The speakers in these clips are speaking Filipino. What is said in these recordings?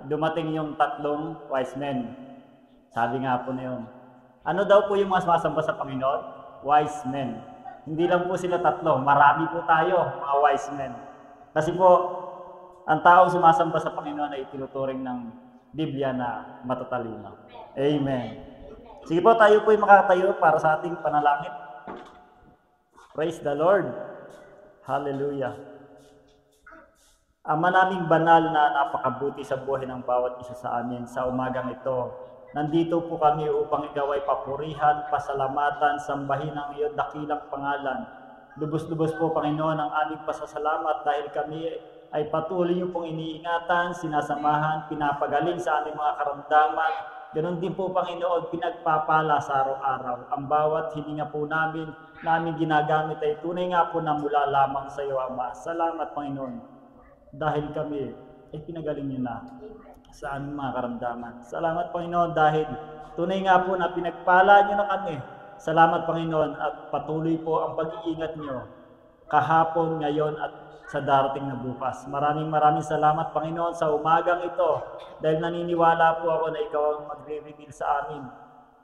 dumating yung tatlong wise men. Sabi nga po na yun. Ano daw po yung mga sumasamba sa Panginoon? Wise men. Hindi lang po sila tatlo, marami po tayo, mga wise men. Kasi po, ang taong sumasamba sa Panginoon ay tinuturing ng Biblia na matatalino. Amen. Sige po, tayo po yung makatayo para sa ating panalangin. Praise the Lord. Hallelujah. Ama naming banal na napakabuti sa buhay ng bawat isa sa amin sa umagang ito. Nandito po kami upang ikaw ay papurihan, pasalamatan, sambahin ang iyong dakilang pangalan. Lubos-lubos po, Panginoon, ang aming pasasalamat dahil kami ay patuloy niyo pong iniingatan, sinasamahan, pinapagaling sa aming mga karamdaman. Ganon din po, Panginoon, pinagpapala sa araw-araw. Ang bawat hininga po namin ginagamit ay tunay nga po na mula lamang sa iyo, Ama. Salamat, Panginoon, dahil kami ay pinagaling niyo na sa aming mga karamdaman. Salamat, Panginoon, dahil tunay nga po na pinagpala niyo na kami. Salamat, Panginoon, at patuloy po ang pag-iingat niyo kahapon, ngayon, at sa darating na bukas. Maraming salamat, Panginoon, sa umagang ito dahil naniniwala po ako na ikaw ang magre-reveal sa amin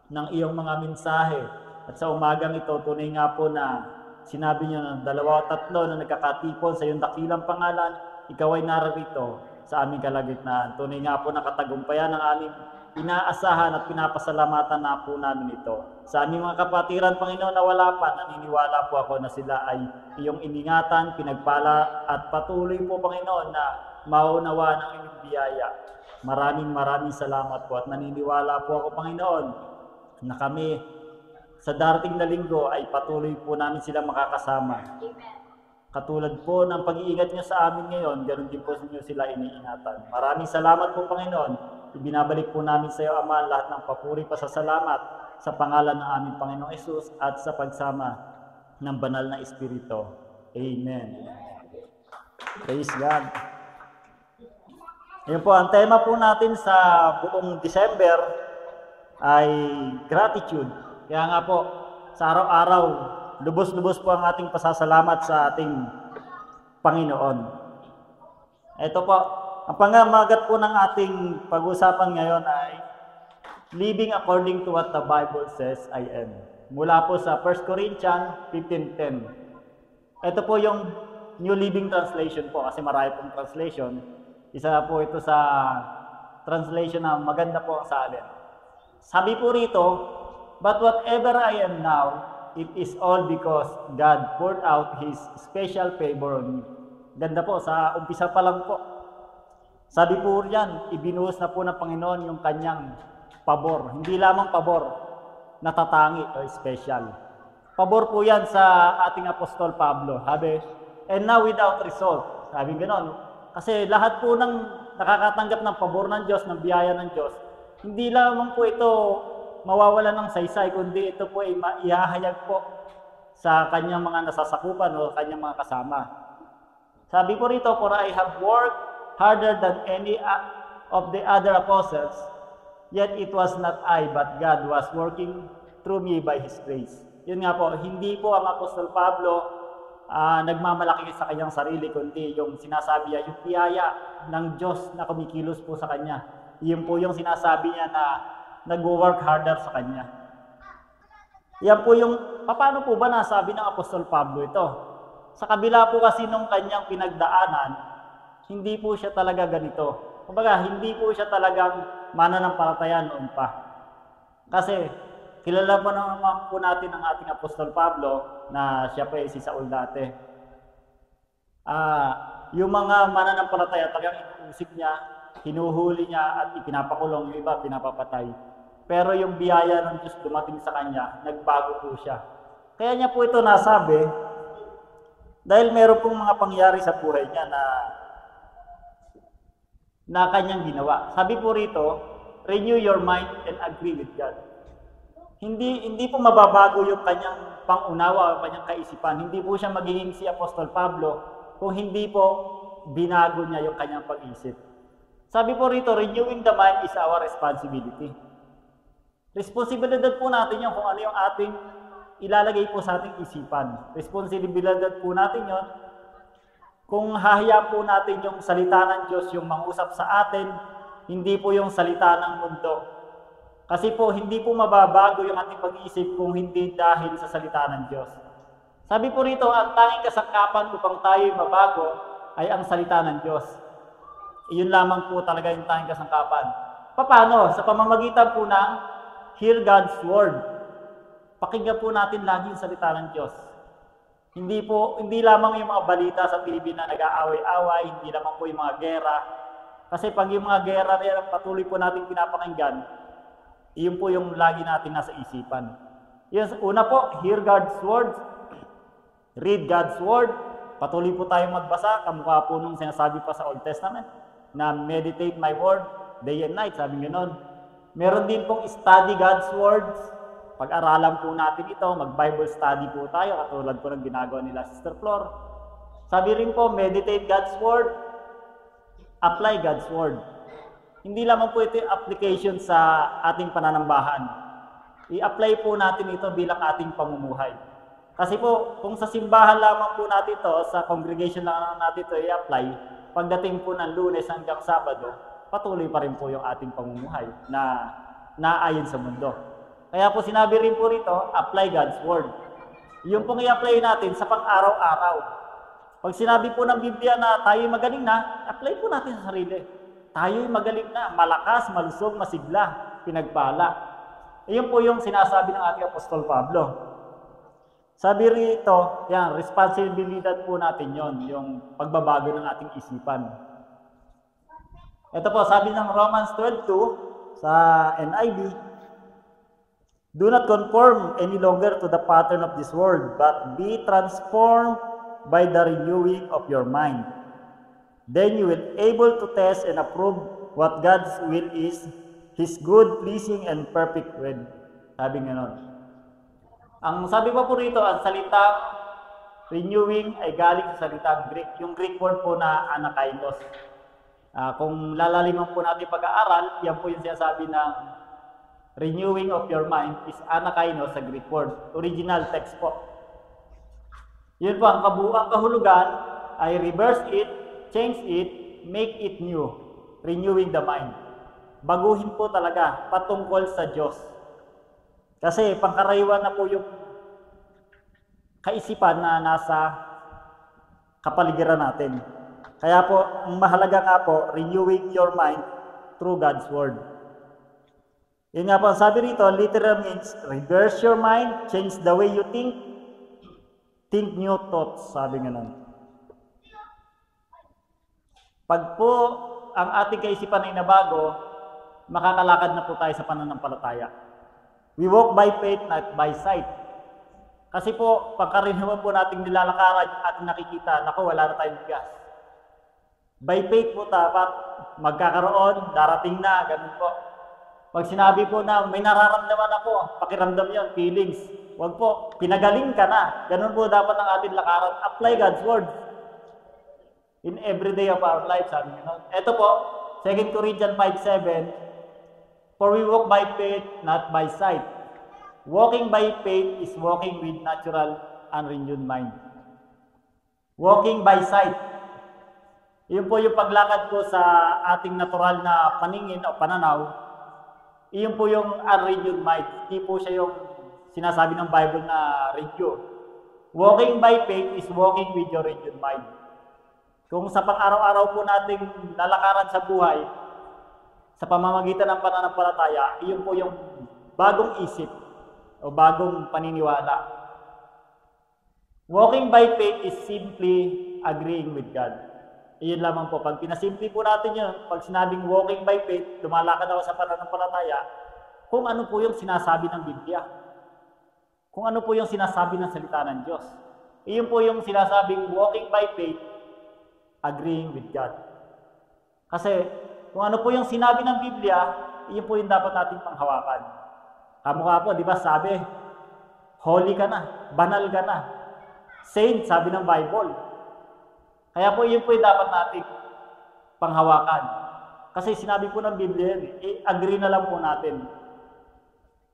ng iyong mga mensahe. At sa umagang ito, tunay nga po na sinabi niyo na 2 o 3 na nagkakatipon sa iyong dakilang pangalan, ikaw ay nararito sa aming kalagitnaan. Tunay nga po na katagumpayan ng aming inaasahan at pinapasalamatan na po namin ito. Sa aming mga kapatiran, Panginoon, na wala pa, naniniwala po ako na sila ay iyong iningatan, pinagpala, at patuloy po, Panginoon, na maunawa ng inyong biyaya. Maraming salamat po at naniniwala po ako, Panginoon, na kami sa darating na linggo ay patuloy po namin sila makakasama. Katulad po ng pag-iingat niyo sa amin ngayon, ganoon din po niyo sila iniingatan. Maraming salamat po, Panginoon. Ibinabalik po namin sa iyo, Ama, lahat ng papuri, pasasalamat sa pangalan ng aming Panginoong Hesus at sa pagsama ng banal na Espiritu. Amen. Praise God. Ngayon po, ang tema po natin sa buong December ay gratitude. Kaya nga po, sa araw-araw, lubos-lubos po ang ating pasasalamat sa ating Panginoon. Ito po, ang pangamagat po ng ating pag-usapan ngayon ay living according to what the Bible says I am. Mula po sa 1 Corinthians 15:10. Ito po yung New Living Translation po kasi marami pong translation. Isa po ito sa translation na maganda po ang salin. Sabi po rito, but whatever I am now, it is all because God poured out His special favor on me. Ganda po, sa umpisa pa lang po. Sabi po riyan, ibinuhos na po ng Panginoon yung kanyang pabor. Hindi lamang pabor, natatangi o special. Pabor po yan sa ating Apostol Pablo. Sabi, and now without result. Sabi gano'n. Kasi lahat po ng nakakatanggap ng pabor ng Diyos, ng biyaya ng Diyos, hindi lamang po ito mawawala ng saysay, kundi ito po ay maihahayag po sa kanyang mga nasasakupan o kanyang mga kasama. Sabi po rito, for I have worked harder than any of the other apostles, yet it was not I, but God was working through me by His grace. Yun nga po, hindi po ang Apostol Pablo nagmamalaki sa kanyang sarili, kundi yung sinasabi niya, yung biyaya ng Diyos na kumikilos po sa kanya. Yun po yung sinasabi niya na nag-work harder sa kanya. Yan po yung, paano po ba nasabi ng Apostol Pablo ito? Sa kabila po kasi nung kanyang pinagdaanan, hindi po siya talaga ganito. Kumbaga, hindi po siya talagang mananampalataya noon pa. Kasi, kilala po naman po natin ang ating Apostol Pablo na siya po ay si Saul dati. Yung mga mananampalataya, talagang inuusig niya, hinuhuli niya at ipinapakulong, yung iba pinapapatay. Pero yung biyaya ng Diyos dumating sa kanya, nagbago po siya. Kaya niya po ito nasabi, dahil meron pong mga pangyari sa buhay niya na kanyang ginawa. Sabi po rito, renew your mind and agree with God. Hindi po mababago yung kanyang pangunawa o kanyang kaisipan. Hindi po siya magiging si Apostol Pablo kung hindi po binago niya yung kanyang pag-isip. Sabi po rito, renewing the mind is our responsibility. Responsibilidad po natin yun kung ano yung ating ilalagay po sa ating isipan. Responsibilidad po natin yun kung hahayaan po natin yung salita ng Diyos, yung mangusap sa atin, hindi po yung salita ng mundo. Kasi po, hindi po mababago yung ating pag-iisip kung hindi dahil sa salita ng Diyos. Sabi po rito, ang tanging kasangkapan upang tayo'y mabago ay ang salita ng Diyos. Iyon lamang po talaga yung tanging kasangkapan. Paano? Sa pamamagitan po ng hear God's word. Pakinggan po natin lagi yung salita ng Diyos. Hindi lamang yung mga balita sa TV na nag-aaway-away, hindi lamang po yung mga gera. Kasi pag yung mga gera na yan patuloy po natin pinapakinggan, iyon po yung lagi natin nasa isipan. Yes, una po, hear God's word, read God's word, patuloy po tayong magbasa, kamukha po nung sinasabi pa sa Old Testament, na meditate my word, day and night, sabi gano'n. Meron din pong study God's words, pag-aralan po natin ito, mag-Bible study po tayo, katulad po ng ginagawa nila Sister Flor. Sabi rin po, meditate God's word, apply God's word. Hindi lamang po ito yung application sa ating pananambahan. I-apply po natin ito bilang ating pamumuhay. Kasi po, kung sa simbahan lamang po natin ito, sa congregation lang natin ito i-apply, pagdating po ng Lunes hanggang Sabado, patuloy pa rin po yung ating pamumuhay na naayon sa mundo. Kaya po sinabi rin po rito, apply God's word. Yung pong i-apply natin sa pang-araw-araw. Pag sinabi po ng Biblia na tayo'y magaling na, apply po natin sa sarili. Tayo'y magaling na, malakas, malusog, masigla, pinagpala. Iyon po yung sinasabi ng ating Apostol Pablo. Sabi rito, yan, responsibilidad po natin yon, yung pagbabago ng ating isipan. Ito po, sabi ng Romans 12:2 sa NIV, do not conform any longer to the pattern of this world, but be transformed by the renewing of your mind. Then you will able to test and approve what God's will is, His good, pleasing, and perfect will. Sabi nga nun. Ang sabi pa po rito, ang salitang renewing ay galing sa salitang Greek. Yung Greek word po na anakainos. Kung lalaliman po natin pag-aaral, yan po yung sinasabi ng renewing of your mind is anakainos sa Greek word. Original text po. Yun po, ang kabuuang kahulugan ay reverse it, change it, make it new. Renewing the mind. Baguhin po talaga patungkol sa Diyos. Kasi pangkaraniwan na po yung kaisipan na nasa kapaligiran natin. Kaya po, ang mahalaga nga po, renewing your mind through God's Word. Yun nga po, sabi rito, literal means reverse your mind, change the way you think new thoughts, sabi nga nun. Pag po ang ating kaisipan ay nabago, makakalakad na po tayo sa pananampalataya. We walk by faith, not by sight. Kasi po, pagkaraniwan po nating nilalakaran at nakikita, naku, wala na tayong bigas. By faith po dapat magkakaroon, darating na, ganun po. Pag sinabi po na may nararamdaman ako, pakiramdam yon, feelings. Huwag po, pinagaling ka na. Ganun po dapat ang ating lakaran. Apply God's Word in every day of our life, sabi niyo. Ito po, 2 Corinthians 5:7, for we walk by faith, not by sight. Walking by faith is walking with natural and renewed mind. Walking by sight. Iyon po yung paglakad po sa ating natural na paningin o pananaw. Iyon po yung unrenewed mind. Hindi po siya yung sinasabi ng Bible na renew. Walking by faith is walking with your renewed mind. Kung sa pang-araw-araw po nating lalakaran sa buhay, sa pamamagitan ng pananampalataya, iyon po yung bagong isip o bagong paniniwala. Walking by faith is simply agreeing with God. Iyon lamang po. Pag pinasimple po natin yun, pag sinabing walking by faith, lumalakad ako sa pananampalataya, kung ano po yung sinasabi ng Biblia. Kung ano po yung sinasabi ng salita ng Diyos. Iyon po yung sinasabing walking by faith, agreeing with God. Kasi kung ano po yung sinabi ng Biblia, iyon po yung dapat natin panghawakan. Kamukha po, di ba sabi, holy ka na, banal ka na, saint, sabi ng Bible. Kaya po iyon po yung dapat natin panghawakan. Kasi sinabi po ng Biblia, agree na lang po natin.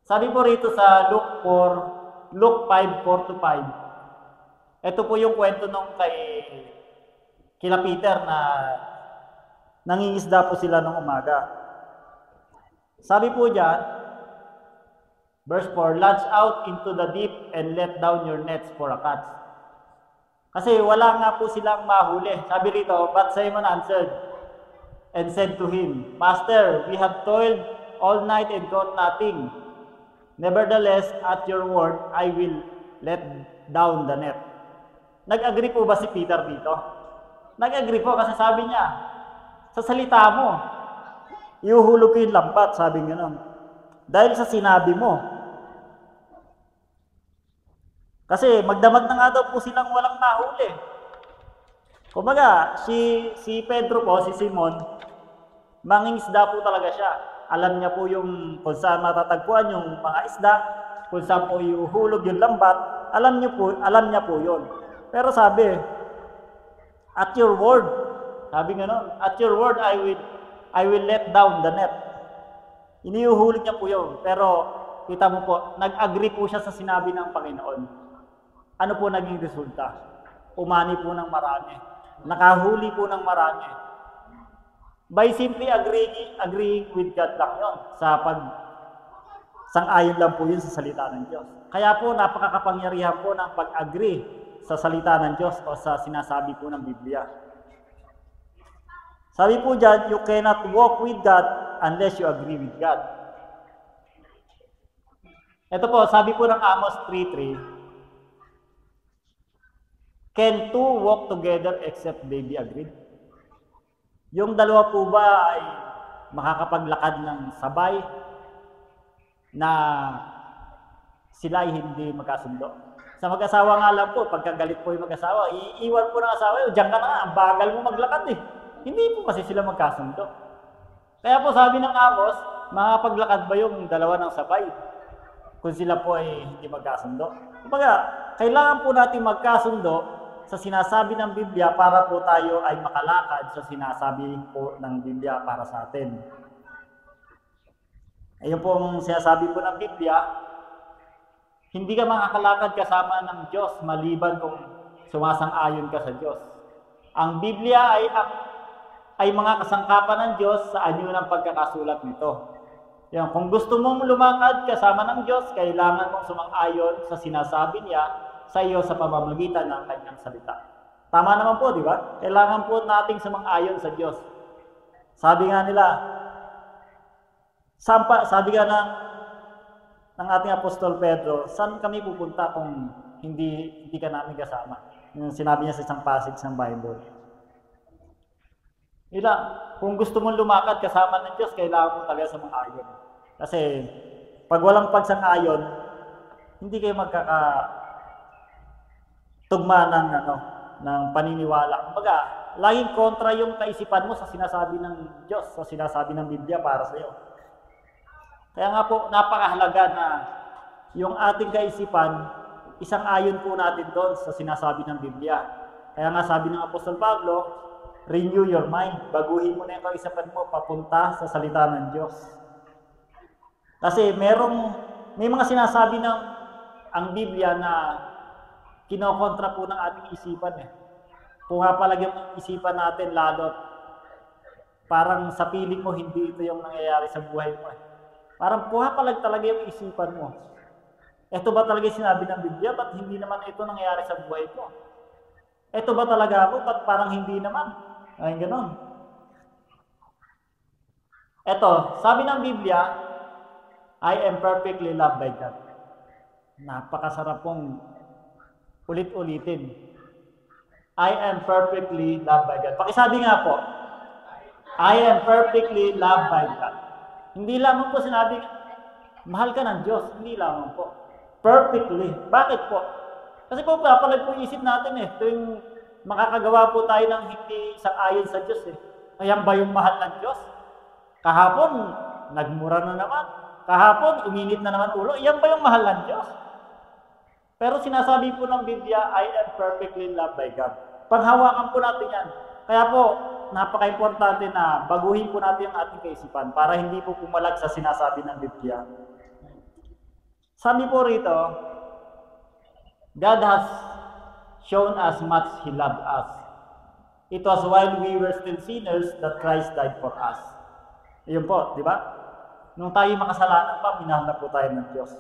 Sabi po rito sa Luke 5:4-5, ito po yung kwento nung kila Peter na nangingisda po sila ng umaga. Sabi po dyan, verse 4, launch out into the deep and let down your nets for a catch. Kasi wala nga po silang mahuli. Sabi rito, but Simon answered and said to him, Master, we have toiled all night and caught nothing. Nevertheless, at your word, I will let down the net. Nag-agree po ba si Peter dito? Nag-agree po kasi sabi niya, sa salita mo, ihuhulog ko yung lambat, sabi nga nun. Dahil sa sinabi mo. Kasi magdamag na nga daw po silang walang nahuli. Kumbaga, si Pedro po, si Simon, mangingisda po talaga siya. Alam niya po yung kung saan matatagpuan yung mga isda, kung saan po ihuhulog yung lambat, alam niya po yun. Pero sabi, at your word, sabi nga nun, at your word I will let down the net. Iniuhulog niya po yun. Pero kita mo po, nag-agree po siya sa sinabi ng Panginoon. Ano po naging resulta? Umani po ng marami. Nakahuli po ng marami. By simply agreeing with God lang yun. Sang-ayon lang po yun sa salita ng Diyos. Kaya po napakakapangyarihan po ng pag-agree sa salita ng Diyos o sa sinasabi po ng Biblia. Sabi po dyan, you cannot walk with God unless you agree with God. Ito po, sabi po ng Amos 3:3, can two walk together except they be agreed? Yung dalawa po ba ay makakapaglakad ng sabay na sila ay hindi magkasundo? Sa mag-asawa nga lang po, pagkagalit po yung mag-asawa, iiwan po ng asawa, diyan ka na nga, ang bagal mo maglakad eh. Hindi po kasi sila magkasundo. Kaya po sabi ng Amos, makapaglakad ba yung dalawa ng sabay kung sila po ay hindi magkasundo? Kumbaga, kailangan po natin magkasundo sa sinasabi ng Biblia para po tayo ay makalakad sa sinasabi po ng Biblia para sa atin. Ayun po ang sinasabi po ng Biblia, hindi ka makakalakad kasama ng Diyos maliban kung sumasang-ayon ka sa Diyos. Ang Biblia ay mga kasangkapan ng Diyos sa anyo ng pagkakasulat nito. Yan, kung gusto mong lumakad kasama ng Diyos, kailangan mong sumang-ayon sa sinasabi niya sa iyo sa pamamagitan ng kanyang salita. Tama naman po, di ba? Kailangan po nating sumang-ayon sa Diyos. Sabi nga nila, sabi nga ng ating Apostol Pedro, saan kami pupunta kung hindi ka namin kasama? Yung sinabi niya sa isang passage ng Bible. Kung gusto mong lumakad kasama ng Diyos, kailangan mo talaga sumang-ayon. Kasi pag walang pagsang-ayon, hindi kayo tugma ng paniniwala. Kumbaga, laging kontra yung kaisipan mo sa sinasabi ng Diyos, sa sinasabi ng Biblia para sa iyo. Kaya nga po, napakahalaga na yung ating kaisipan, isang ayon po natin doon sa sinasabi ng Biblia. Kaya nga sabi ng Apostol Pablo, renew your mind. Baguhin mo na yung kaisipan mo papunta sa salita ng Diyos. Kasi may mga sinasabi ng ang Biblia na kinokontra po ng ating isipan eh. Pumapalag yung isipan natin lalo parang sa piling mo hindi ito yung nangyayari sa buhay mo eh. Parang pumapalag talaga yung isipan mo. Ito ba talaga sinabi ng Biblia? Ba't hindi naman ito nangyayari sa buhay ko? Ito ba talaga ako? Ba't parang hindi naman? Ay, gano'n. Ito, sabi ng Biblia, I am perfectly loved by God. Napakasarap pong ulit-ulitin. I am perfectly loved by God. Pakisabi nga po, I am perfectly loved by God. Hindi lamang po sinabi, mahal ka ng Diyos. Hindi lamang po. Perfectly. Bakit po? Kasi po, papalag po isip natin eh. Tuwing makakagawa po tayo ng hindi sang-ayon sa Diyos eh. Ayan ba yung mahal ng Diyos? Kahapon, nagmura na naman. Kahapon, uminit na naman ulo. Ayan ba yung mahal ng Diyos? Pero sinasabi po ng Biblia, I am perfectly loved by God. Panghawakan po natin yan. Kaya po, napaka-importante na baguhin po natin ang ating kaisipan para hindi po pumalag sa sinasabi ng Biblia. Sabi po rito, God has shown us much He loved us. It was while we were still sinners that Christ died for us. Iyon po, di ba? Nung tayo makasalanan pa, minahal na po tayo ng Diyos.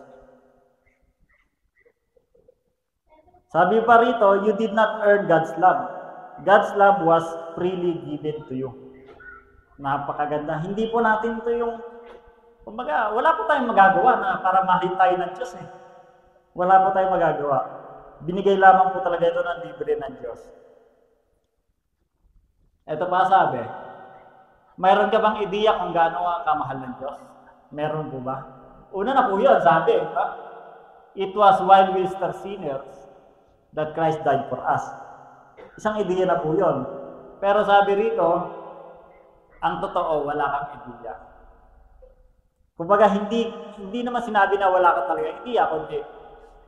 Sabi pa rito, you did not earn God's love. God's love was freely given to you. Napakaganda. Hindi po natin ito yung, kumbaga, wala po tayong magagawa na para mahalin tayo ng Diyos eh. Wala po tayong magagawa. Binigay lamang po talaga ito ng libre ng Diyos. Ito pa sabi, mayroon ka bang ideya kung gaano ka mahal ng Diyos? Meron po ba? Una na po yun, sabi, it was while we still sinners that Christ died for us. Isang ideya na po yun. Pero sabi rito, ang totoo, wala kang ideya. Kumbaga, hindi naman sinabi na wala ka talaga ideya, kundi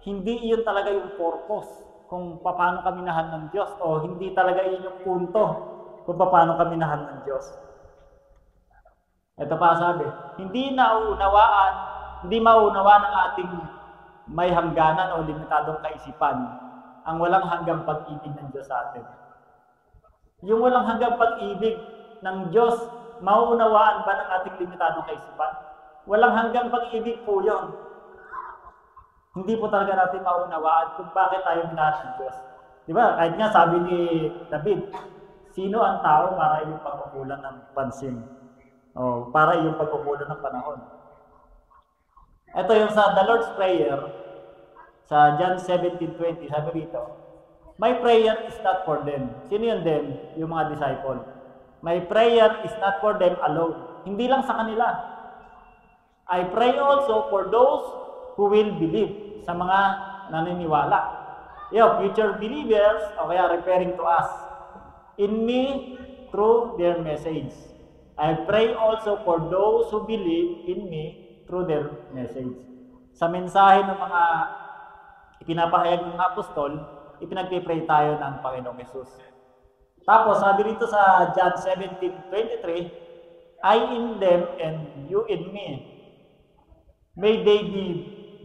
hindi iyon talaga yung purpose kung paano kami minahal ng Diyos o hindi talaga iyon yung punto kung paano kami minahal ng Diyos. Ito pa sabi, hindi maunawaan ng ating may hangganan o limitadong kaisipan ang walang hanggang pag-ibig ng Diyos sa atin. Yung walang hanggang pag-ibig ng Diyos, mauunawaan ba ng ating limitadong kaisipan? Walang hanggang pag-ibig po yun. Hindi po talaga natin maunawaan kung bakit tayo minahal ng Diyos. Diba? Kahit nga sabi ni David, sino ang tao para iyong pagkukulan ng pansin? O para iyong pagkukulan ng panahon? Ito yung sa The Lord's Prayer, sa John 17:20, sabi rito, my prayer is not for them. Sino yun them? Yung mga disciple. My prayer is not for them alone. Hindi lang sa kanila. I pray also for those who will believe, sa mga naniniwala. Future believers, o kaya referring to us, in me through their message. I pray also for those who believe in me through their message. Sa mensahe ng mga ipinapahayag ng apostol, ipinagpipray tayo ng Panginoong Hesus. Tapos, sabi rito sa John 17:23, I in them and you in me. May they be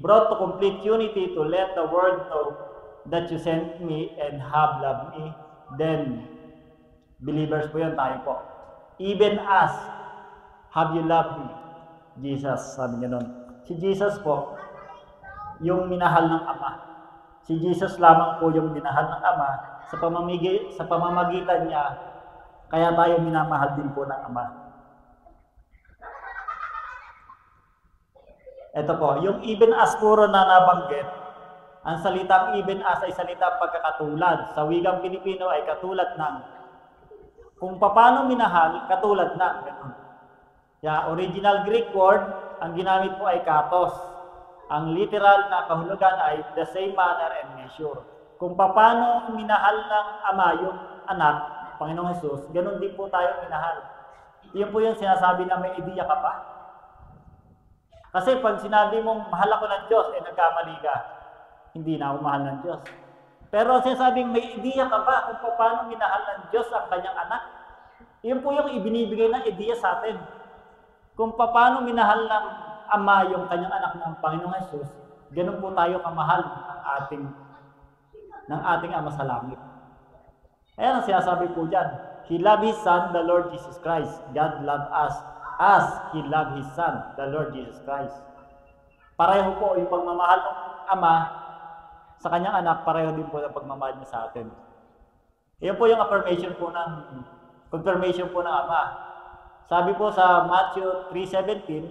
brought to complete unity to let the world know that you sent me and have loved me. Then, believers po yun, tayo po. Even as have you loved me. Jesus, sabi niya nun. Si Jesus po, yung minahal ng Ama. Si Jesus lamang po yung minahal ng Ama sa pamamagitan niya, kaya tayo minamahal din po ng Ama. Ito po, yung even as puro na nabanggit, ang salitang even as ay salitang pagkakatulad. Sa wikang Pilipino ay katulad ng, kung paano minahal, katulad ng. Ganun. Original Greek word, ang ginamit po ay katos. Ang literal na kahulugan ay the same manner and measure. Kung paano minahal ng Ama yung anak, Panginoong Hesus, ganun din po tayo minahal. Iyon po yung sinasabi na may ideya ka pa. Kasi pag sinabi mong mahal ako ng Diyos, nagkamali ka. Hindi na ako mahal ng Diyos. Pero sinasabing may ideya ka ba kung paano minahal ng Diyos ang kanyang anak? Iyon po yung ibinibigay ng ideya sa atin. Kung paano minahal ng Ama yung kanyang anak ng Panginoong Hesus, ganun po tayo kamahal ng ating Ama sa langit. Ayan ang sinasabi po dyan. He loved His Son, the Lord Jesus Christ. God loved us as He loved His Son, the Lord Jesus Christ. Pareho po yung pagmamahal ng Ama sa kanyang anak, pareho din po ang pagmamahal niya sa atin. Iyan po yung confirmation po ng Ama. Sabi po sa Matthew 3:17,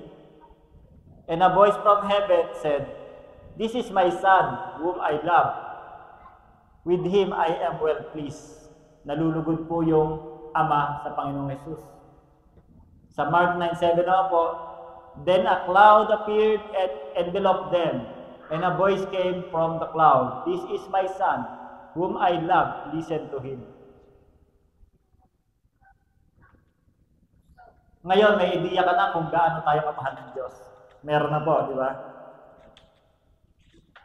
and a voice from heaven said, this is my Son, whom I love. With Him I am well pleased. Nalulugod po yung Ama sa Panginoong Hesus. Sa Mark 9:7 naman po, then a cloud appeared and enveloped them, and a voice came from the cloud, this is my Son, whom I love, listen to Him. Ngayon, may ideya ka na kung gaano tayo kamahal ng Diyos. Meron na po, di ba?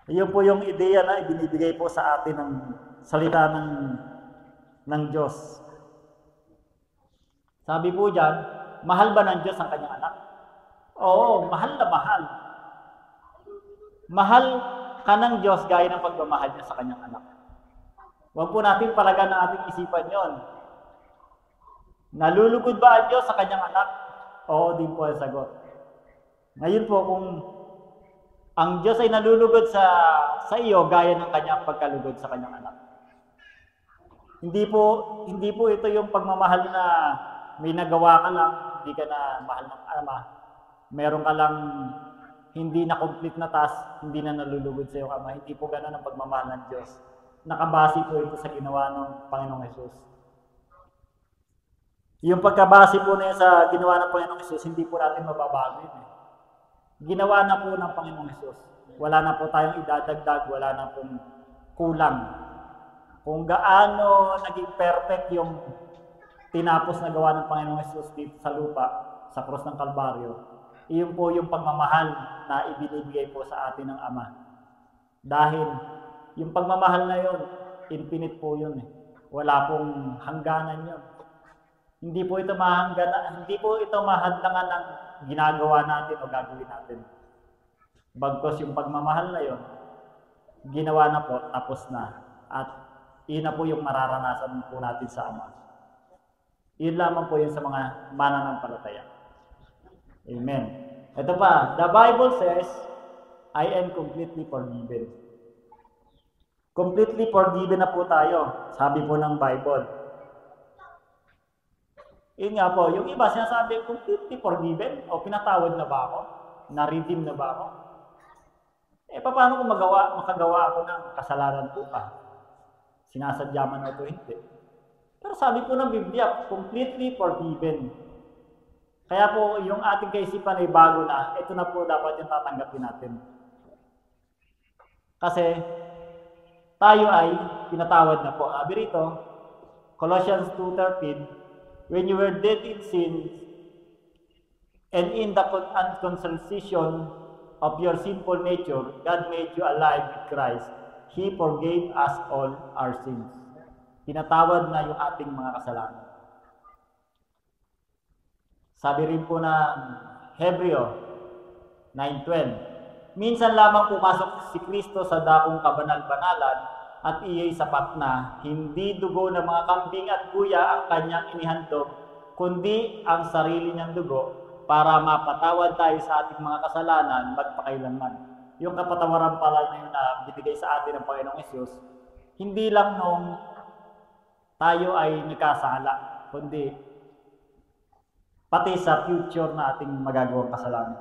Iyon po yung ideya na ibinibigay po sa atin ng salita ng Diyos. Sabi po dyan, mahal ba ng Diyos ang kanyang anak? Oo, mahal na mahal. Mahal ka ng Diyos gaya ng pagmamahal niya sa kanyang anak. Huwag po natin palagan ng ating isipan yon. Nalulugod ba ang Diyos sa kanyang anak? Oo din po ang sagot. Ngayon po, kung ang Diyos ay nalulugod sa iyo gaya ng kanyang pagkalugod sa kanyang anak. Hindi po ito yung pagmamahal na may nagawa ka lang, hindi ka na mahal ng ama. Meron ka lang hindi na complete na task, hindi na nalulugod sa iyo ama. Hindi po ganoon ang pagmamahal ng Diyos. Nakabase po ito sa ginawa ng Panginoong Hesus. Yung pagkabase po na sa ginawa ng Panginoong Hesus, hindi po natin mababago yun. Ginawa na po ng Panginoong Hesus. Wala na po tayong idadagdag, wala na pong kulang. Kung gaano naging perfect yung tinapos na gawa ng Panginoong Hesus dito sa lupa, sa krus ng Kalbaryo, iyon po yung pagmamahal na ibinibigay po sa atin ng Ama. Dahil yung pagmamahal na yun, infinite po yun. Wala pong hangganan yun. Hindi po ito mahadlangan ng ginagawa natin o gagawin natin. Bagkos yung pagmamahal na yun, ginawa na po, tapos na. At yun na po yung mararanasan po natin sa Ama. Yun lamang po yun sa mga mananampalataya. Amen. Ito pa, the Bible says, I am completely forgiven. Completely forgiven na po tayo, sabi po ng Bible. Yun nga po, yung iba sinasabi, completely forgiven? O pinatawad na ba ako? Na-redeem na ba ako? Paano kung makagawa ako ng kasalanan po pa? Sinasadya man ito, hindi. Pero sabi po ng Biblia, completely forgiven. Kaya po, yung ating kaisipan ay bago na, ito na po dapat yung tatanggapin natin. Kasi, tayo ay pinatawad na po. Sabi rito, Colossians 2:13, when you were dead in sins and in the uncircumcision of your sinful nature, God made you alive with Christ. He forgave us all our sins. Pinatawad na yung ating mga kasalanan. Sabi rin po ng Hebreo 9:12, minsan lamang pumasok si Kristo sa dakong kabanal-banalan at iya'y sapat na, hindi dugo ng mga kambing at kuya ang kanyang inihandog, kundi ang sarili niyang dugo para mapatawad tayo sa ating mga kasalanan magpakailanman. Yung kapatawaran pala na yun na binigay sa atin ng Panginoong Hesus, hindi lang nung tayo ay nagkasala, kundi pati sa future na ating magagawang kasalanan.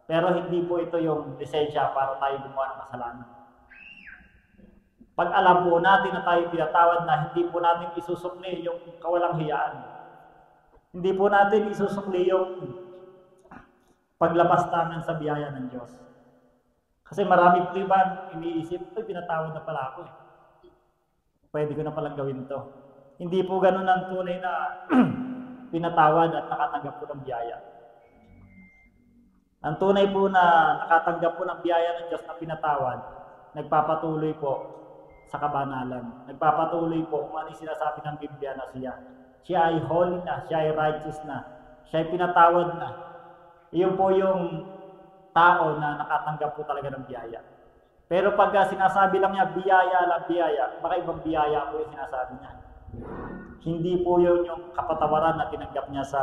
Pero hindi po ito yung lisensya para tayo gumawa ng kasalanan. Pag alam po natin na tayo pinatawad na, hindi po natin isusukli yung kawalang hiyaan. Hindi po natin isusukli yung paglabas namin sa biyaya ng Diyos. Kasi marami po iba iniisip, pinatawad na pala ako. Pwede ko na palang gawin to. Hindi po ganun ang tunay na pinatawad at nakatanggap po ng biyaya. Ang tunay po na nakatanggap po ng biyaya ng Diyos na pinatawad, nagpapatuloy po sa kabanalan. Nagpapatuloy po kung ano yung sinasabi ng Biblia na siya. Siya ay holy na, siya ay righteous na, siya ay pinatawad na. Iyon po yung tao na nakatanggap po talaga ng biyaya. Pero pagka sinasabi lang niya, biyaya, baka ibang biyaya po yung sinasabi niya. Hindi po yun yung kapatawaran na tinanggap niya sa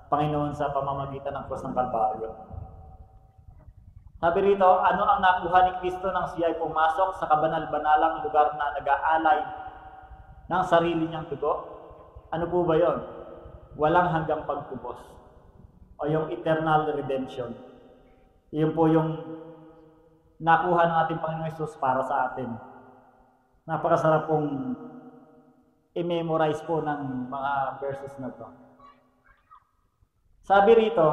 Panginoon sa pamamagitan ng krus ng Kalbaryo. Sabi rito, ano ang nakuha ni Kristo nang siya ay pumasok sa kabanal-banalang lugar na nag-aalay ng sarili niyang dugo? Ano po ba yon? Walang hanggang pagtubos. O yung eternal redemption. Iyon po yung nakuha ng ating Panginoong Hesus para sa atin. Napakasarap pong i-memorize po ng mga verses na to. Sabi rito,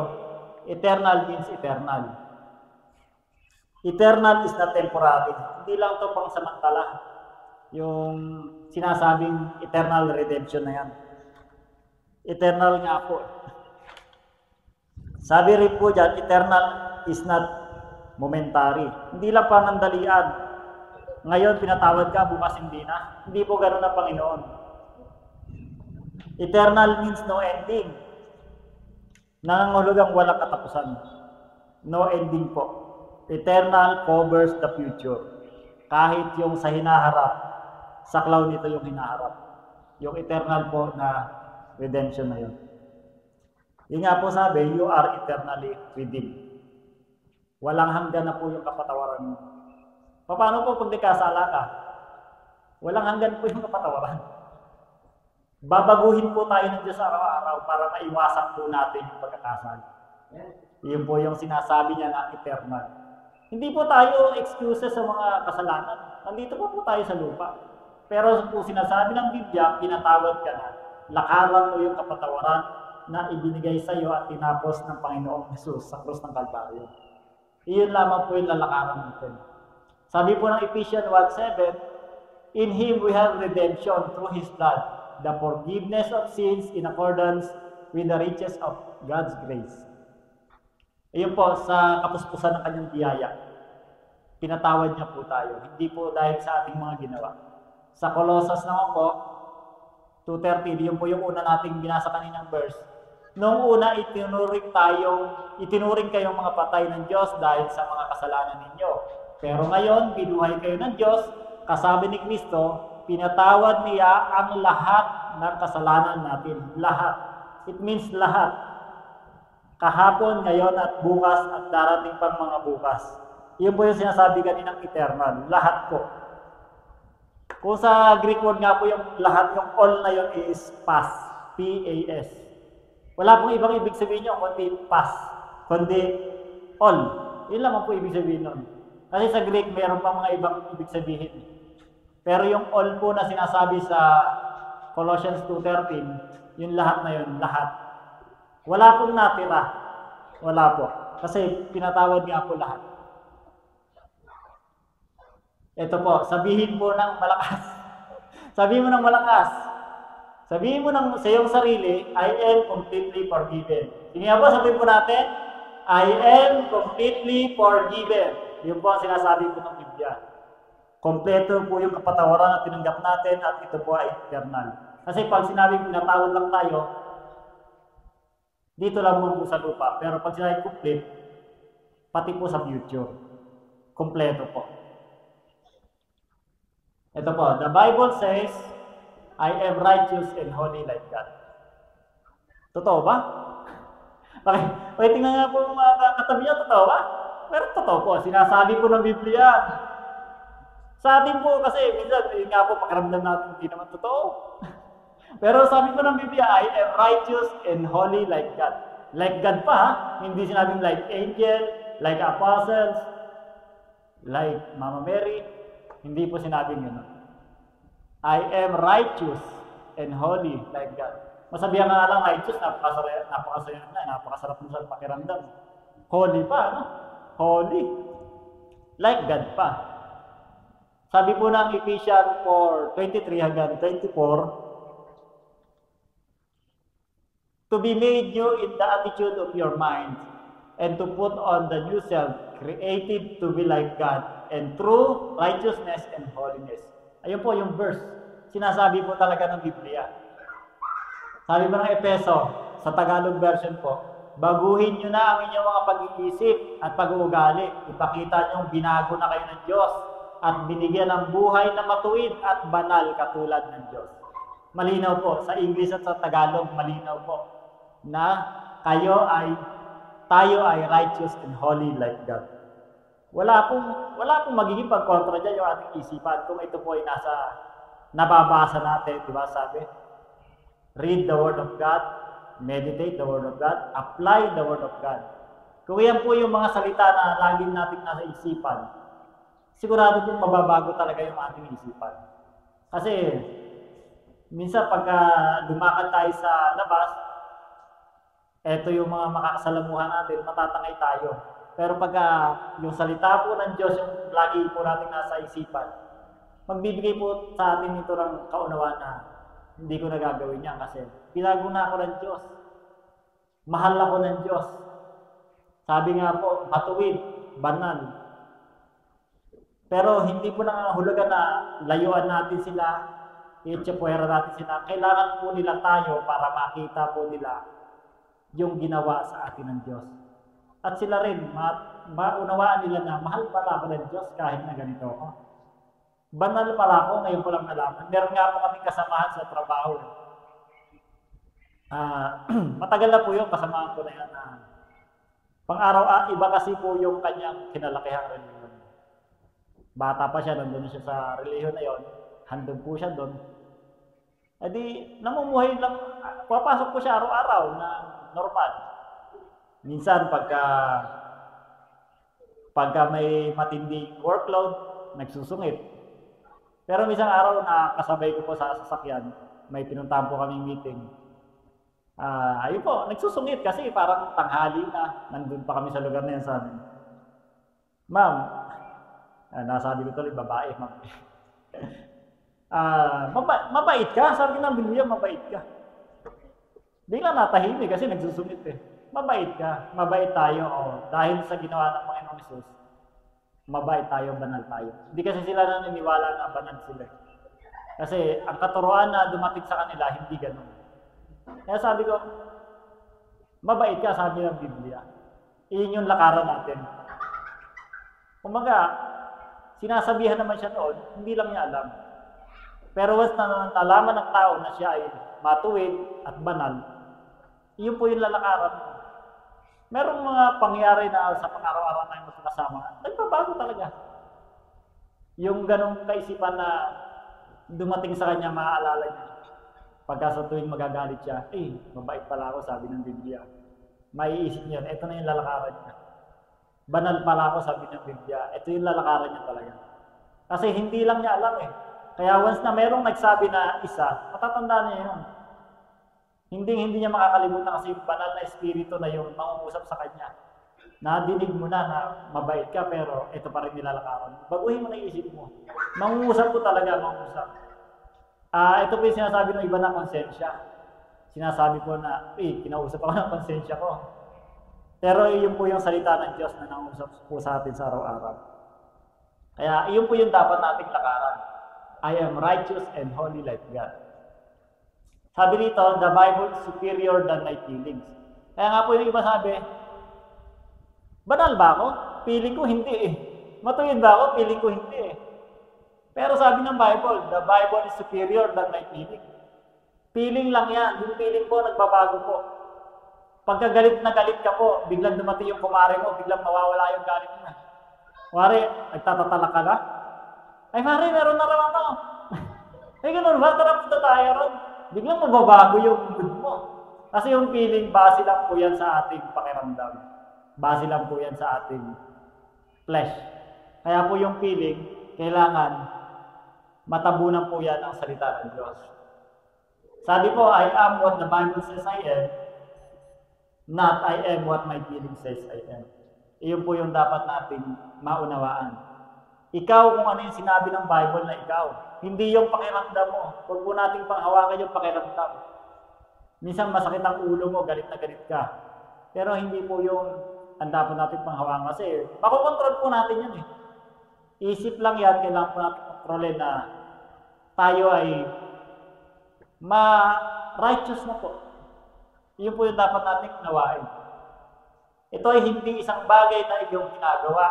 eternal means eternal. Eternal is not temporary. Hindi lang ito pang samantala. Yung sinasabing eternal redemption na yan. Eternal nga po. Sabi rin po dyan, eternal is not momentary. Hindi lang panandalian. Ngayon pinatawad ka, bukas hindi na. Hindi po ganoon ang Panginoon. Eternal means no ending. Nangangahulugang walang katapusan. No ending po. Eternal covers the future. Kahit yung sa hinaharap, sa cloud nito yung hinaharap. Yung eternal po na redemption na yun. Yun nga po sabi, you are eternally redeemed. Walang hanggan na po yung kapatawaran mo. Paano po pag nagkasala ka? Walang hanggan po yung kapatawaran. Babaguhin po tayo ng Diyos araw-araw para maiwasan po natin yung pagkakasala. Yun po yung sinasabi niya na eternal. Hindi po tayo excuses sa mga kasalanan. Nandito po tayo sa lupa. Pero po sinasabi ng Biblia, pinatawad ka na. Lakaran mo yung kapatawaran na ibinigay sa iyo at tinapos ng Panginoong Jesus sa krus ng Kalbaryo. Iyon lamang po yung lalakaran natin. Sabi po ng Ephesians 1:7, in Him we have redemption through His blood, the forgiveness of sins in accordance with the riches of God's grace. Iyon po, sa kapuspusan ng kanyang biyaya, pinatawad niya po tayo. Hindi po dahil sa ating mga ginawa. Sa Colossus naman po, 2:30, yun po yung una nating binasa kaninang verse. Noong una, itinuring kayong mga patay ng Diyos dahil sa mga kasalanan ninyo. Pero ngayon, binuhay kayo ng Diyos, kasabi ni Kristo, pinatawad niya ang lahat ng kasalanan natin. Lahat. It means lahat. Kahapon, ngayon at bukas at darating pang mga bukas. Yun po yung sinasabi kaninang eternal. Lahat po. Kung sa Greek word nga po yung lahat, yung all na yun is past. P-A-S. Wala pong ibang ibig sabihin nyo, kundi past. Kundi all. Yun lang po ibig sabihin nun. Kasi sa Greek, meron pa mga ibang ibig sabihin. Pero yung all po na sinasabi sa Colossians 2:13, yung lahat na yun, lahat. Wala pong natira. Wala po. Kasi pinatawad nga po lahat. Ito po, sabihin po ng malakas. Sabihin mo ng malakas. Sabihin mo sa iyong sarili, I am completely forgiven. Sige nga po, sabihin po natin, I am completely forgiven. Yun po ang sinasabi po ng Biblia. Kompleto po yung kapatawaran na tinanggap natin at ito po ay eternal. Kasi pag sinabi pinatawad lang tayo, dito lang po sa lupa. Pero pag sinabi complete, pati po sa future. Kompleto po. Ito po, the Bible says, I am righteous and holy like God. Totoo ba? Okay, tingnan nga po mga katabi niya, totoo ba? Pero totoo po, sinasabi po ng Biblia. Sa atin po kasi, minsan, nga po, pakiramdam natin, hindi naman totoo. Pero sabi po ng Biblia, I am righteous and holy like God. Like God pa, hindi sinabing like angel, like apostles, like Mama Mary. Hindi po sinabing gano'n. I am righteous and holy like God. Masabihan nga lang righteous, napakasarap mo sa pakiramdam. Holy pa, no? Holy. Like God pa. Sabi po ng Ephesians 4:23 hanggang 24, to be made new in the attitude of your mind, and to put on the new self, created to be like God, and true righteousness and holiness. Ayun po yung verse. Sinasabi po talaga ng Biblia. Sabi mo ng Epeso, sa Tagalog version po, baguhin nyo na ang inyong mga pag-iisip at pag-uugali. Ipakita nyo binago na kayo ng Diyos at binigyan ng buhay na matuwid at banal katulad ng Diyos. Malinaw po. Sa English at sa Tagalog, malinaw po na tayo ay righteous and holy like God. Wala pong magiging pagkontra dyan yung ating isipan kung ito po ay nababasa natin, di ba sabi? Read the Word of God, meditate the Word of God, apply the Word of God. Kung yan po yung mga salita na laging nating nasa isipan, sigurado pong mababago talaga yung ating isipan. Kasi, minsan pagka lumakad tayo sa labas, eto yung mga makakasalamuhan natin, matatangay tayo. Pero pagka yung salita po ng Diyos, yung lagi po natin nasa isipan, magbibigay po sa atin ito ng kaunawaan na hindi ko nagagawin yan kasi pinago na ako ng Diyos. Mahal ako ng Diyos. Sabi nga po, matuwid, banal. Pero hindi po nangangahulugan na layuan natin sila, itsapuera natin sila. Kailangan po nila tayo para makita po nila yung ginawa sa atin ng Diyos. At sila rin, maunawaan nila na mahal pala ako ng Diyos kahit na ganito ako. Banal pala ako, ngayon ko lang nalaman. Meron nga po kaming kasamahan sa trabaho. Matagal na po yung kasamahan ko na yan. Iba kasi po yung kanyang kinalakihang reliyon. Bata pa siya, nandun siya sa reliyon na yon, handog po siya doon. E di, namumuhay lang, papasok po siya araw-araw na normal. Minsan, pagka may matinding workload, nagsusungit. Pero isang araw na kasabay ko po sa sasakyan, may pinuntahan po kaming meeting. Ayun po, nagsusungit kasi parang tanghali na, nandun pa kami sa lugar na yan, sabi. Ma'am, nasabi ko tuloy, babae, ma'am. Mabait ka, sabi ng Biblia, mabait ka. Bigla natahimik kasi nagsusungit eh. Mabait ka, mabait tayo, dahil sa ginawa ng Panginoong Hesus, mabait tayo, banal tayo. Hindi kasi sila naniniwala na banal sila. Kasi ang katuruan na dumating sa kanila, hindi ganun. Kaya sabi ko, mabait ka, sabi ng Biblia. Iyon yung lakaran natin. Kumaga, sinasabihan naman siya noon, hindi lang niya alam. Pero once na nalaman ng tao na siya ay matuwid at banal, iyon po yung lalakaran mo. Merong mga pangyari na sa pang-araw-araw na yung magkakasama, nagbabago talaga. Yung ganong kaisipan na dumating sa kanya, maaalala niya. Pagka sa tuwing magagalit siya, mabait pala ako, sabi ng Biblia. Maiisip niya, ito na yung lalakaran niya. Banal pala ako, sabi ng Biblia. Ito yung lalakaran niya talaga. Kasi hindi lang niya alam eh. Kaya once na merong nagsabi na isa, matatandaan niya yun. Hindi niya makakalimutan kasi yung banal na espiritu na yung mangungusap sa kanya. Nadinig mo na mabait ka, pero ito pa rin nilalakaran. Baguhin mo na isip mo. Mangungusap ko talaga, mangungusap. Ito po yung sinasabi ng iba na konsensya. Sinasabi po na, kinausap ako ng konsensya ko. Pero iyon po yung salita ng Diyos na nangusap po sa atin sa araw-araw. Kaya iyon po yung dapat nating lakaran. I am righteous and holy like God. Sabi nito, the Bible is superior than my feelings. Kaya nga po yung iba sabi, banal ba ako? Feeling ko hindi eh. Matuwid ba ako? Feeling ko hindi eh. Pero sabi ng Bible, the Bible is superior than my feeling. Feeling lang yan. Yung feeling po, nagbabago po. Pagka galit na galit ka po, biglang dumating yung kumare mo, biglang mawawala yung galit mo. Kumare, nagtatatala ka na? Ay, pare, meron na raw ako. Ay, ganun ba? Tara, punta tayo ron. Biglang mababago yung mood mo. Kasi yung feeling, base lang po yan sa ating pakiramdam. Base lang po yan sa ating flesh. Kaya po yung feeling, kailangan matabunan po yan ang salita ng Diyos. Sabi po, I am what the Bible says I am, not I am what my feeling says I am. Iyon po yung dapat nating maunawaan. Ikaw kung ano yung sinabi ng Bible na ikaw. Hindi yung pakiramdam mo. Huwag po nating panghawakan yung pakiramdam. Minsan masakit ang ulo mo, galit na galit ka. Pero hindi po yung ang dapat natin panghawakan kasi makokontrol po natin yan eh. Isip lang yan, kailangan po natin kontrolin na tayo ay ma-righteous na po. Iyon po yung dapat natin nawain. Ito ay hindi isang bagay na iyong ginagawa,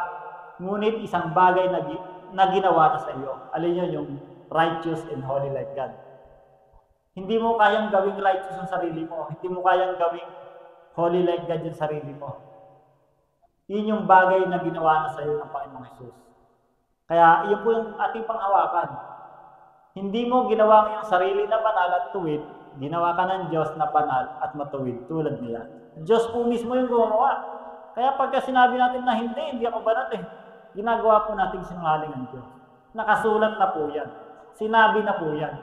ngunit isang bagay na ginawa na sa iyo. Alin yun, yung righteous and holy like God. Hindi mo kayang gawing righteous ang sarili mo. Hindi mo kayang gawing holy like God yung sarili mo. Yun yung bagay na ginawa na sa iyo ng Panginoong Hesus. Kaya iyon po yung ating panghawakan. Hindi mo ginawa yung sarili na banal at tuwid, ginawa ka ng Diyos na banal at matuwid tulad nila. Diyos po mismo yung gumawa. Kaya pagka sinabi natin na hindi ako banal eh, ginagawa po natin sinungaling ang Diyos. Nakasulat na po yan. Sinabi na po yan.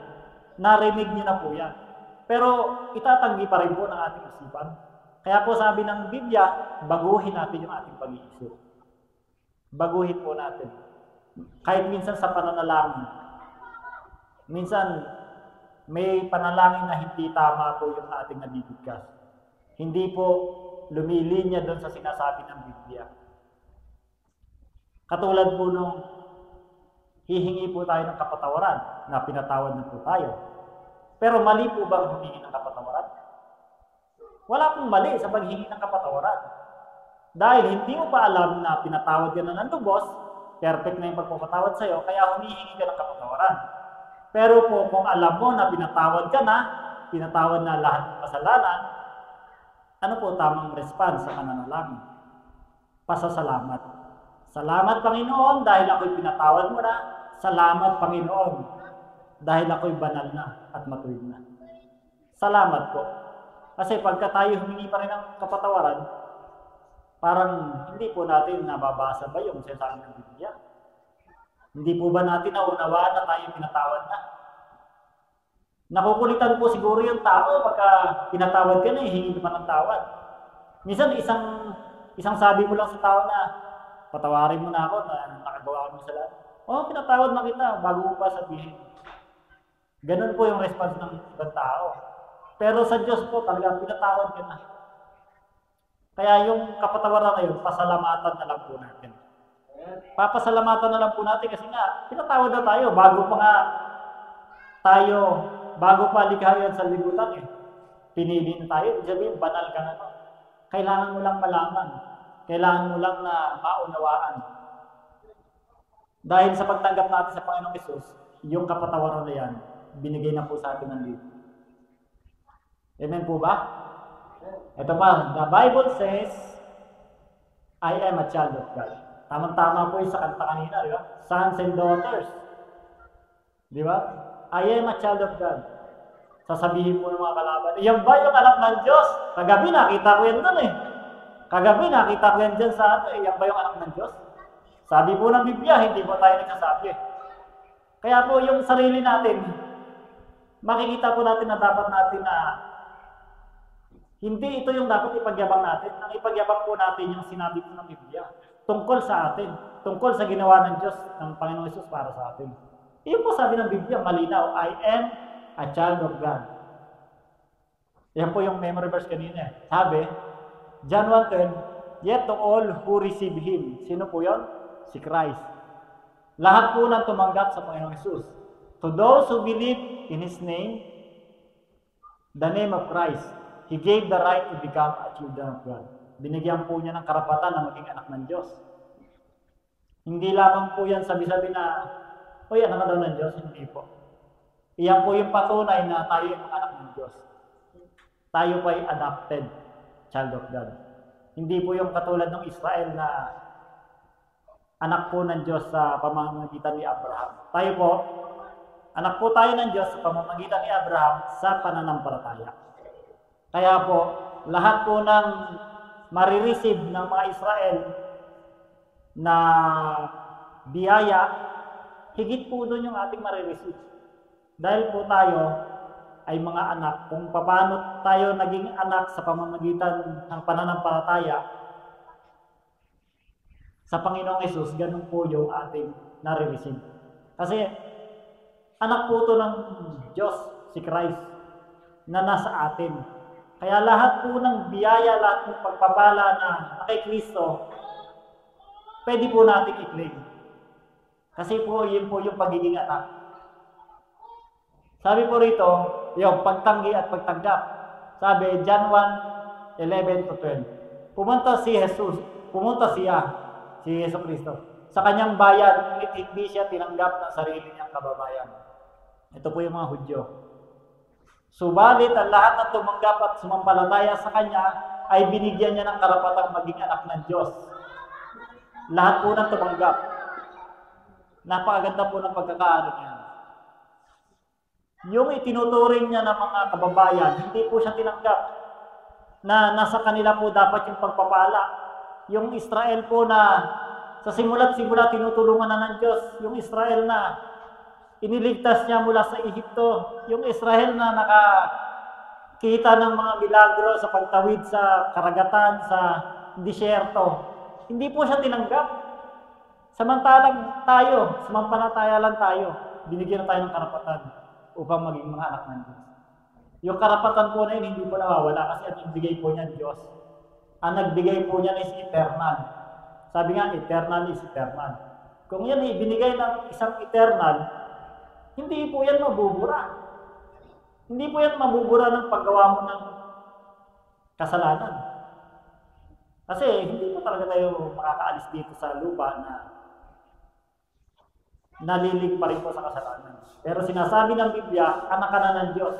Narinig niyo na po yan. Pero itatanggi pa rin po ng ating isipan. Kaya po sabi ng Biblia, baguhin natin yung ating pag-iisip. Baguhin po natin. Kahit minsan sa pananalangin. Minsan, may panalangin na hindi tama po yung ating nabibigkas. Hindi po lumilinya doon sa sinasabi ng Biblia. Katulad po nung hihingi po tayo ng kapatawaran na pinatawad na po tayo. Pero mali po bang humingi ng kapatawaran? Wala pong mali sa paghingi ng kapatawaran. Dahil hindi mo pa alam na pinatawad ka na ng lubos, perfect na yung pagpapatawad sa'yo, kaya humihingi ka ng kapatawaran. Pero po kung alam mo na pinatawad ka na, pinatawad na lahat ng kasalanan, ano po tamang response sa pananalangin? pasasalamat. Salamat Panginoon dahil ako'y pinatawad mo na. Salamat Panginoon dahil ako'y banal na at matuwid na. Salamat po. Kasi pagka tayo humingi pa rin ng kapatawaran, parang hindi po natin nababasa ba yung sinasabi ng Biblia? Hindi po ba natin naunawaan na tayo pinatawad na? Nakukulitan po siguro yung tao pagka pinatawad ka na, hingi naman ng tawad. Minsan isang sabi mo lang sa tao na, patawarin mo na ako na nakagawa ko sa lahat. Pinatawad na kita bago mo pa sabihin. Ganun po yung response ng ibang tao. Pero sa Diyos po talagang pinatawad ka na. Kaya yung kapatawaran na yun, pasalamatan na lang po natin. Papasalamatan na lang po natin kasi nga, pinatawad na tayo bago pa likhayan sa libutan Pinili na tayo, sabihin, banal ka na. Kailangan mo lang malaman. Kailangan mo lang na maunawaan. Dahil sa pagtanggap natin sa Panginoong Hesus, yung kapatawaran na yan, binigay na po sa atin ng Diyos. Amen po ba? Ito pa, the Bible says, I am a child of God. Tamang-tama po yung sa kanta kanina, di ba? Sons and daughters. Di ba? I am a child of God. Sasabihin po ng mga kalaban, yan ba yung anak ng Diyos? Kagabi nakita ko yan doon Kagabi nakita ko yan dyan sa atin. Yan ba yung anak ng Diyos? Sabi po ng Biblia, hindi po tayo nagsasabi. Kaya po yung sarili natin, makikita po natin na dapat natin na hindi ito yung dapat ipagyabang natin. Ang ipagyabang po natin yung sinabi po ng Biblia tungkol sa atin, tungkol sa ginawa ng Diyos, ng Panginoong Hesus para sa atin. Iyon po sabi ng Biblia, malinaw, I am a child of God. Yan po yung memory verse kanina. Sabi, John 1:10, yet to all who receive Him. Sino po yun? Si Christ. Lahat po nang tumanggap sa Panginoong Hesus. To those who believe in His name, the name of Christ, He gave the right to become a children of God. Binigyan po niya ng karapatan na maging anak ng Diyos. Hindi lamang po yan sabi-sabi na, uy, anak na daw ng Diyos. Hindi po. Iyan po yung patunay na tayo yung anak ng Diyos. Tayo po ay adopted child of God. Hindi po yung katulad ng Israel na anak po ng Diyos sa pamamagitan ni Abraham. Tayo po, anak po tayo ng Diyos sa pamamagitan ni Abraham sa pananampalataya. Kaya po, lahat po ng marireceive ng mga Israel na biyaya, higit po doon yung ating marireceive. Dahil po tayo ay mga anak, kung paano tayo naging anak sa pamamagitan ng pananampalataya sa Panginoong Hesus, ganun po yung ating nare-receive. Kasi anak po ito ng Diyos, si Christ, na nasa atin. Kaya lahat po ng biyaya, lahat ng pagpapala na kay Kristo, pwede po natin i-claim. Kasi po, yun po yung pagiging anak. Sabi po rito, yung pagtanggi at pagtanggap. Sabi, John 1:11-12. Pumunta siya, si Yesu Kristo, sa kanyang bayan, ngunit hindi siya tinanggap ng sarili niyang kababayan. Ito po yung mga Hudyo. Subalit, ang lahat na tumanggap at sumampalataya sa Kanya ay binigyan niya ng karapatang maging anak ng Diyos. Lahat po ng tumanggap. Napakaganda po ng pagkakaano niya. Yung itinuturing niya ng mga kababayan, hindi po siya tinanggap na nasa kanila po dapat yung pagpapala. Yung Israel po na sa simula't-simula tinutulungan na ng Diyos. Yung Israel na iniligtas niya mula sa Ehipto, yung Israel na nakakita ng mga milagro sa pagtawid sa karagatan, sa disyerto. Hindi po siya tinanggap. Samantalang tayo, sumampalataya lang tayo, binigyan na tayo ng karapatan upang maging mga anak ng Diyos. Yung karapatan po na yun, hindi po nawawala kasi ang nagbigay po niya Diyos. Ang nagbigay po niya is eternal. Sabi nga, eternal is eternal. Kung yan ibinigay ng isang eternal, hindi po yan mabubura. Hindi po yan mabubura ng paggawa mo ng kasalanan. Kasi hindi po talaga tayo makakaalis dito sa lupa na nalilig pa rin po sa kasalanan. Pero sinasabi ng Biblia, anak ka na ng Diyos.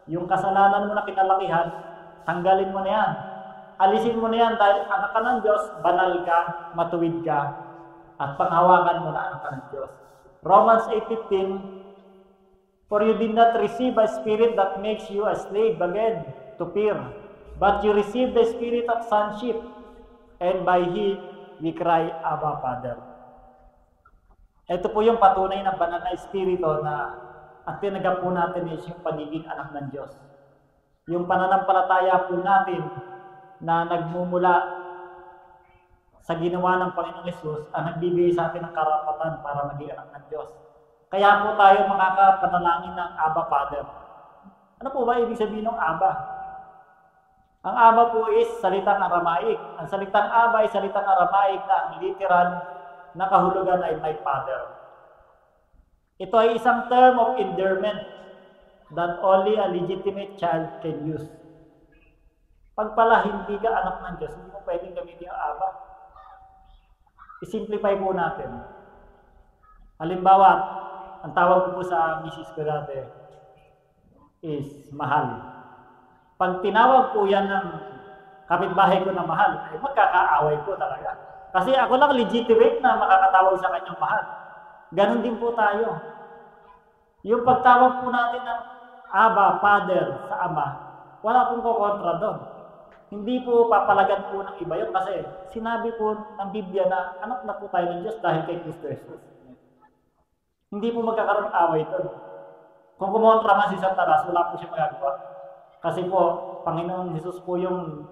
Yung kasalanan mo na kinalakihan, tanggalin mo na yan. alisin mo na yan dahil anak ka ng Diyos, banal ka, matuwid ka, at panghawakan mo na anak ka ng Diyos. Romans 8:15, for you did not receive a spirit that makes you a slave again to fear, but you received the spirit of sonship, and by Him we cry, Abba, Father. Ito po yung patunay ng banal na espiritu na ang tinagap po natin is yung pagiging anak ng Diyos. Yung pananampalataya po natin na nagmumula sa ginawa ng Panginoong Hesus ang nagbibigay sa atin ng karapatan para maging anak ng Diyos. Kaya po tayo makakapanalangin ng Abba, Father. Ano po ba ibig sabihin ng Abba? Ang Abba po is salitang Aramaic. Ang salitang Abba ay salitang Aramaic na ang literal na kahulugan ay my Father. Ito ay isang term of endearment that only a legitimate child can use. Pag pala hindi ka anak ng Diyos, hindi mo pwedeng gamitin yung Abba. I-simplify po natin. Halimbawa, ang tawag ko po sa misis ko dati is mahal. Pag tinawag po yan ng kapitbahay ko na mahal, ay magkakaaway po talaga. Kasi ako lang legitimate na makakatawag sa kanyang mahal. Ganon din po tayo. Yung pagtawag po natin ng Abba, Father sa Ama, wala pong kukontra doon. Hindi po papalagan po ng iba yun kasi sinabi po ng Biblia na anak na po tayo ng Diyos dahil kay Kristo Jesus. Hindi po magkakaroon away doon. Kung kumontra man si Satanas, wala po siya magagawa. Kasi po, Panginoon Jesus po yung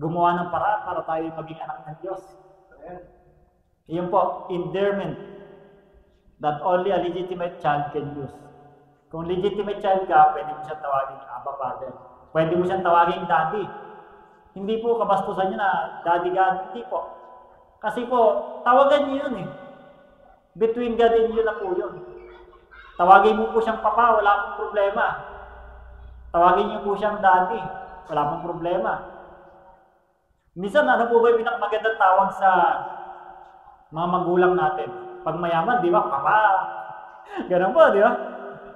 gumawa ng paraan para tayo maging anak ng Diyos. Iyon po, endearment that only a legitimate child can use. Kung legitimate child ka, pwede mo siyang tawagin Abba, Father. Pwede mo siyang tawagin Daddy. Hindi po kabastusan niyo na Daddy God. Hindi po. Kasi po, tawagan niyo yun eh. Between God and you na po yun. Tawagin mo po siyang Papa, wala pong problema. Tawagin niyo po siyang Daddy, wala pong problema. Minsan, ano po ba yung pinakamagandang tawag sa mga magulang natin? Pag mayaman, di ba? Papa. Ganun po, di ba?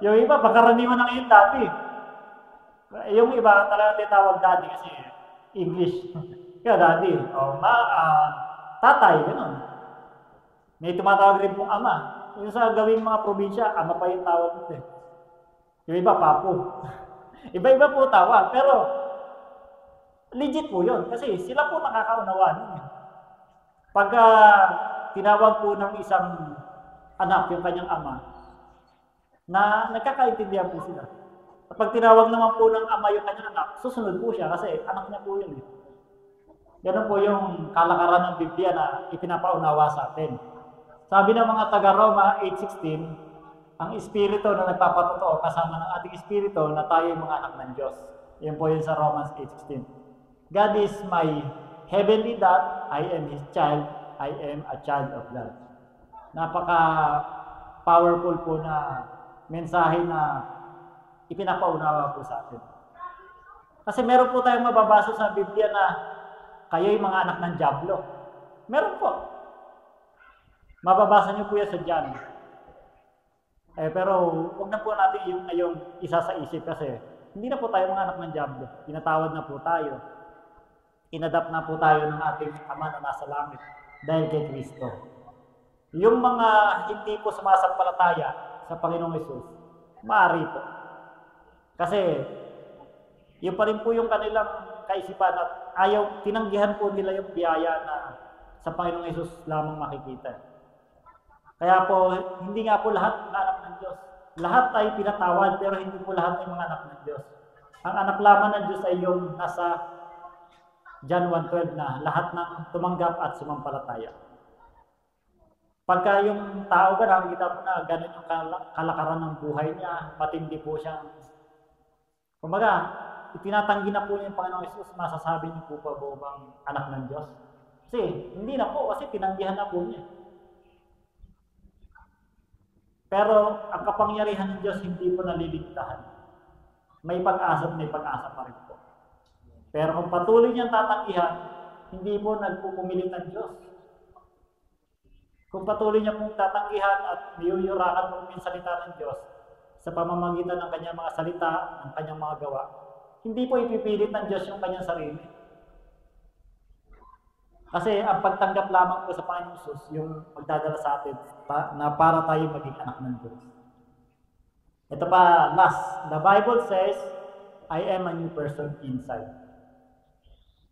Yung iba, pagkaraniwan ng iyong Daddy. Yung iba, talagang tinatawag Daddy kasi English. Kaya Daddy, tatay, gano'n. May tumatawag rin pong Ama. Yung sa gawing mga probinsya, Ama pa yung tawag nito eh. Yung iba, Papo. Iba-iba po tawag, pero legit po yun. Kasi sila po nakakaunawa nun eh. Pagka tinawag po ng isang anak, yung kanyang ama, na nagkakaintindihan po sila. Kapag tinawag naman po ng ama yung kanyang anak, susunod po siya kasi anak niya po yun eh. Ganun po yung kalakaran ng Biblia na ipinapaunawa sa atin. Sabi ng mga taga-Roma 8:16, ang Espiritu na nagpapatotoo kasama ng ating Espiritu na tayo yung mga anak ng Diyos. Yan po yun sa Romans 8:16. God is my heavenly dad, I am His child, I am a child of God. Napaka-powerful po na mensahe na ipinapaunawa po sa atin. Kasi meron po tayong mababasa sa Biblia na kayo'y mga anak ng Diablo. Meron po. Mababasa niyo po yan sa John. Pero huwag na po natin yung ngayong isa sa isip kasi hindi na po tayo mga anak ng Diablo. Pinatawad na po tayo. Inadapt na po tayo ng ating Ama na nasa langit dahil kay Kristo. Yung mga hindi po sumasampalataya sa Panginoong Hesus, maaari po. Kasi yun pa rin po yung kanilang kaisipan at tinanggihan po nila yung biyaya na sa Panginoong Hesus lamang makikita. Kaya po, hindi nga po lahat mga anak ng Diyos. Lahat ay pinatawad, pero hindi po lahat ay mga anak ng Diyos. Ang anak lamang ng Diyos ay yung nasa John 1:12 na lahat ng tumanggap at sumampalataya. Pagka yung tao ba, nakikita mo na ganun yung kalakaran ng buhay niya, matindi po siyang, kumbaga, itinatanggi na po niya yung Panginoong Hesus, masasabi niyo po pa po bang anak ng Diyos? Kasi, hindi na po, kasi tinanggihan na po niya. Pero ang kapangyarihan ng Diyos hindi po naliligtahan. May pag-asa at may pag-asa pa rin po. Pero kung patuloy niyang tatanggihan, hindi po nagpupumilit ang Diyos. Kung patuloy niya pong tatanggihan at niyuyurakan po yung salita ng Diyos sa pamamagitan ng kanyang mga salita, ng kanyang mga gawa, hindi po ipipilit ng Diyos yung kanyang sarili. Kasi ang pagtanggap lamang po sa Panginoong Jesus, yung magdadala sa atin na para tayo maging anak ng Diyos. Ito pa, last. The Bible says, I am a new person inside.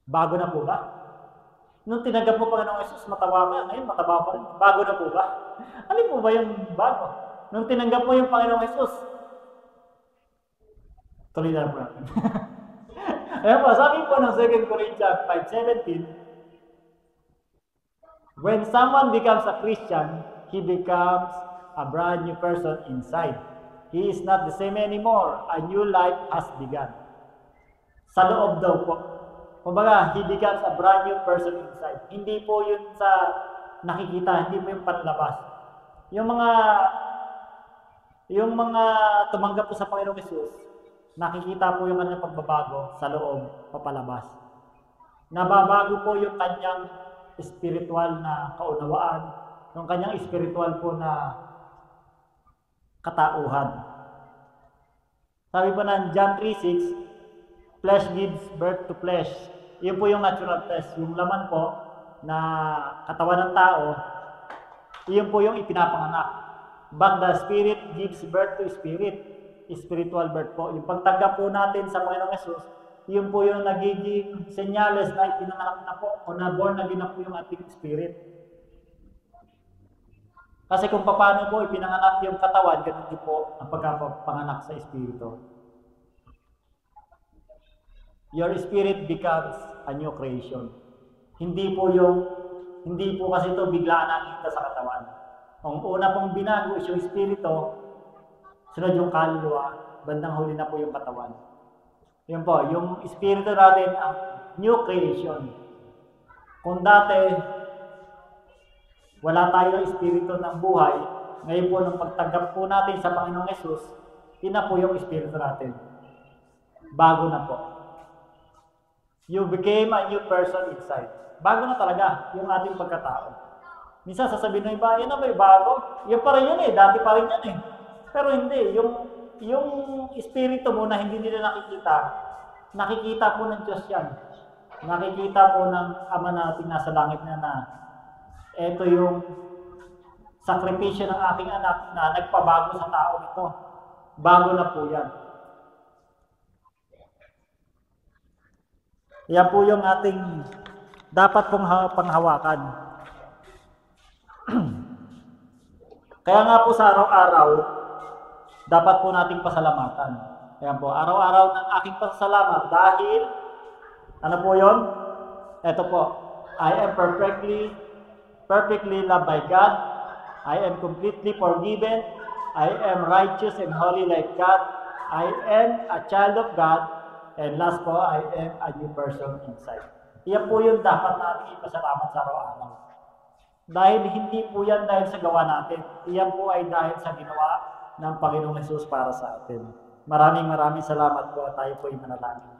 Bago na po ba? Nung tinanggap mo Panginoong Jesus, mataba ka. Ngayon, mataba pa rin. Bago na po ba? Ano po ba yung bago? Nung tinanggap mo yung Panginoong Jesus, tuloy na po natin. Ayan po, sabi po ng 2 Corinthians 5:17, when someone becomes a Christian, he becomes a brand new person inside. He is not the same anymore. A new life has begun. Sa loob daw po. Kumbaga, he becomes a brand new person inside. Hindi po yun sa nakikita, hindi mo yung panlabas. Yung mga tumanggap po sa Panginoong Jesus, nakikita po yung kanyang pagbabago sa loob, papalabas. Nababago po yung kanyang spiritual na kaunawaan, yung kanyang spiritual po na katauhan. Sabi po ng John 3:6, flesh gives birth to flesh. Yun po yung natural flesh. Yung laman po na katawan ng tao, yun po yung ipinapanganak. But the Spirit gives birth to spirit. Spiritual birth po. Yung pagtanggap po natin sa Panginoong Jesus, yun po yung nagiging senyales na ipinanganak na po o na born again na po yung ating spirit. Kasi kung paano po ipinanganak yung katawan, ganun din po ang pagkapanganak sa espiritu. Your spirit becomes a new creation. Hindi po kasi ito biglaan nakita sa katawan. Ang una pong binago is yung espiritu, sunod yung kaluluwa, bandang huli na po yung katawan. Yun po, yung espiritu natin ang new creation. Kung dati, wala tayong espiritu ng buhay, ngayon po nung pagtanggap po natin sa Panginoong Jesus, ina po yung espiritu natin. Bago na po. You became a new person inside. Bago na talaga yung ating pagkatao. Minsan sasabihin ng iba, yan na ba bago? Yan pa rin yan dati pa rin yan Pero hindi, yung espiritu mo na hindi nila nakikita po ng Diyos yan. Nakikita po ng Ama natin nasa langit na ito yung sakripisyo ng aking anak na nagpabago sa tao ito. Bago na po yan. Yan po yung ating dapat pong panghawakan. Kaya nga po sa araw-araw, dapat po nating pasalamatan. Ayan po, araw-araw ng aking pasalamat dahil, ano po yun? Ito po, I am perfectly loved by God. I am completely forgiven. I am righteous and holy like God. I am a child of God. And last po, I am a new person inside. Iyan po yung dapat natin ipasalamat sa araw-araw. Dahil hindi po yan dahil sa gawa natin. Iyan po ay dahil sa ginawa ng Panginoong Jesus para sa atin. Maraming salamat po at tayo po ay manalangin.